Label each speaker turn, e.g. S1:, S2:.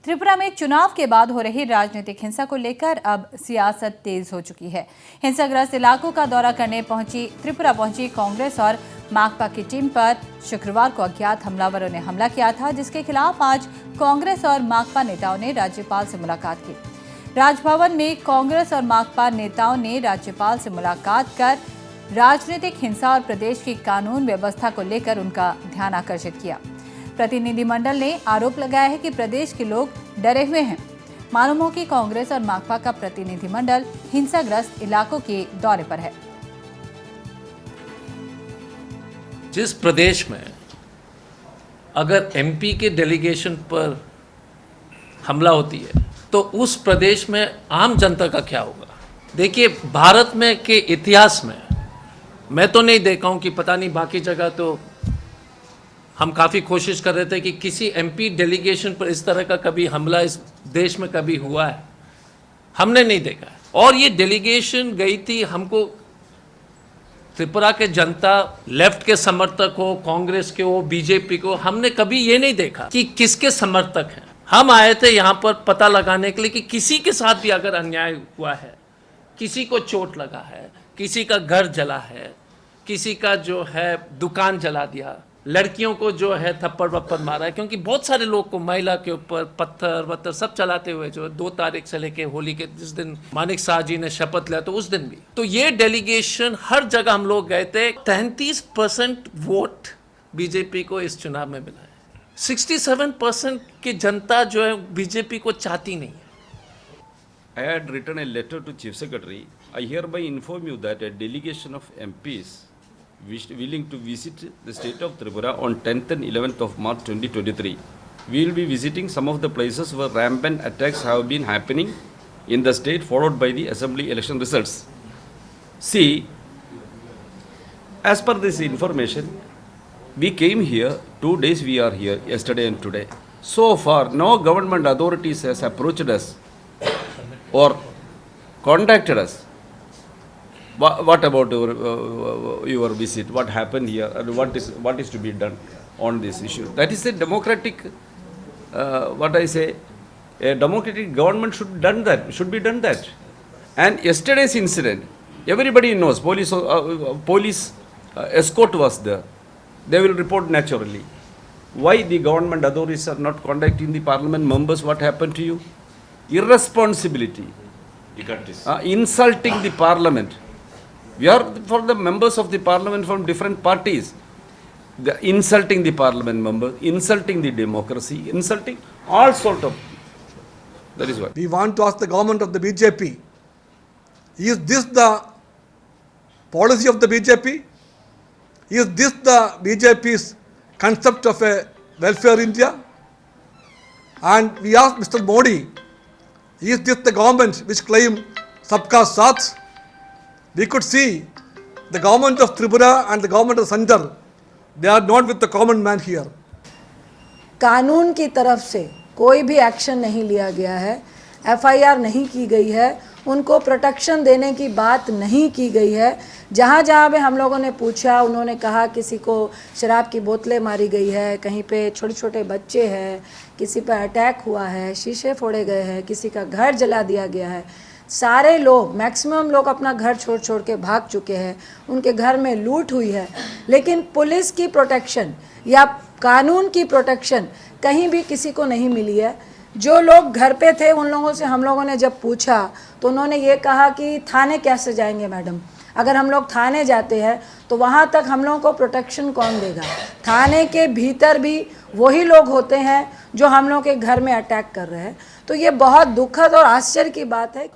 S1: त्रिपुरा में चुनाव के बाद हो रही राजनीतिक हिंसा को लेकर अब सियासत तेज हो चुकी है। हिंसाग्रस्त इलाकों का दौरा करने त्रिपुरा पहुंची कांग्रेस और माकपा की टीम पर शुक्रवार को अज्ञात हमलावरों ने हमला किया था, जिसके खिलाफ आज कांग्रेस और माकपा नेताओं ने राज्यपाल से मुलाकात की। राजभवन में कांग्रेस और माकपा नेताओं ने राज्यपाल से मुलाकात कर राजनीतिक हिंसा और प्रदेश की कानून व्यवस्था को लेकर उनका ध्यान आकर्षित किया। प्रतिनिधिमंडल ने आरोप लगाया है कि प्रदेश के लोग डरे हुए हैं। मालूम हो कि कांग्रेस और माकपा का प्रतिनिधिमंडल हिंसाग्रस्त इलाकों के दौरे पर है।
S2: जिस प्रदेश में अगर एमपी के डेलीगेशन पर हमला होती है तो उस प्रदेश में आम जनता का क्या होगा? देखिए, भारत में के इतिहास में मैं तो नहीं देखा हूं कि पता नहीं बाकी जगह तो हम काफ़ी कोशिश कर रहे थे कि किसी एमपी डेलीगेशन पर इस तरह का कभी हमला इस देश में कभी हुआ है, हमने नहीं देखा है। और ये डेलीगेशन गई थी, हमको त्रिपुरा के जनता लेफ्ट के समर्थक हो, कांग्रेस के हो, बीजेपी को, हमने कभी ये नहीं देखा कि किसके समर्थक हैं। हम आए थे यहाँ पर पता लगाने के लिए कि किसी के साथ भी अगर अन्याय हुआ है, किसी को चोट लगा है, किसी का घर जला है, किसी का जो है दुकान जला दिया, लड़कियों को जो है थप्पड़ वप्पड़ मारा है, क्योंकि बहुत सारे लोग को महिला के ऊपर पत्थर वत्थर सब चलाते हुए जो 2 तारीख से लेके होली के जिस दिन मानिक शाह जी ने शपथ लिया तो उस दिन भी तो ये डेलीगेशन हर जगह हम लोग गए थे। 33% वोट बीजेपी को इस चुनाव में मिला है। 67% की जनता जो है बीजेपी को चाहती नहीं है।
S3: I had written a letter to Chief Secretary. I hereby inform you that a delegation of MPs willing to visit the state of Tripura on 10th and 11th of March 2023. We will be visiting some of the places where rampant attacks have been happening in the state, followed by the assembly election results. See, as per this information, we came here, 2 days we are here, yesterday and today. So far, no government authorities has approached us or contacted us. What about your visit? What happened here? And what is to be done on this issue? That is a democratic, a democratic government should be done that. And yesterday's incident, everybody knows. Police escort was there. They will report naturally. Why the government authorities are not contacting the parliament members? What happened to you? Irresponsibility. Insulting the parliament. We are for the members of the parliament from different parties. Insulting the parliament members, insulting the democracy, insulting all sort of. That is what.
S4: We want to ask the government of the BJP, is this the policy of the BJP? Is this the BJP's concept of a welfare India? And we ask Mr. Modi, is this the government which claim Sabka Saath? We could see the government of Tripura and the government of Center, they are not with the common man here.
S5: कानून की तरफ से कोई भी action नहीं लिया गया है, एफआईआर नहीं की गई है, उनको प्रोटेक्शन देने की बात नहीं की गई है। जहाँ जहाँ पे हम लोगों ने पूछा, उन्होंने कहा किसी को शराब की बोतलें मारी गई है, कहीं पे छोटे छोटे बच्चे हैं, किसी पे अटैक हुआ है, शीशे फोड़े गए हैं, किसी का घर जला दिया गया है। सारे लोग, मैक्सिमम लोग अपना घर छोड़ छोड़ के भाग चुके हैं, उनके घर में लूट हुई है, लेकिन पुलिस की प्रोटेक्शन या कानून की प्रोटेक्शन कहीं भी किसी को नहीं मिली है। जो लोग घर पे थे उन लोगों से हम लोगों ने जब पूछा तो उन्होंने ये कहा कि थाने कैसे जाएंगे मैडम, अगर हम लोग थाने जाते हैं तो वहाँ तक हम लोगों को प्रोटेक्शन कौन देगा? थाने के भीतर भी वही लोग होते हैं जो हम लोग के घर में अटैक कर रहे हैं। तो ये बहुत दुखद और आश्चर्य की बात है।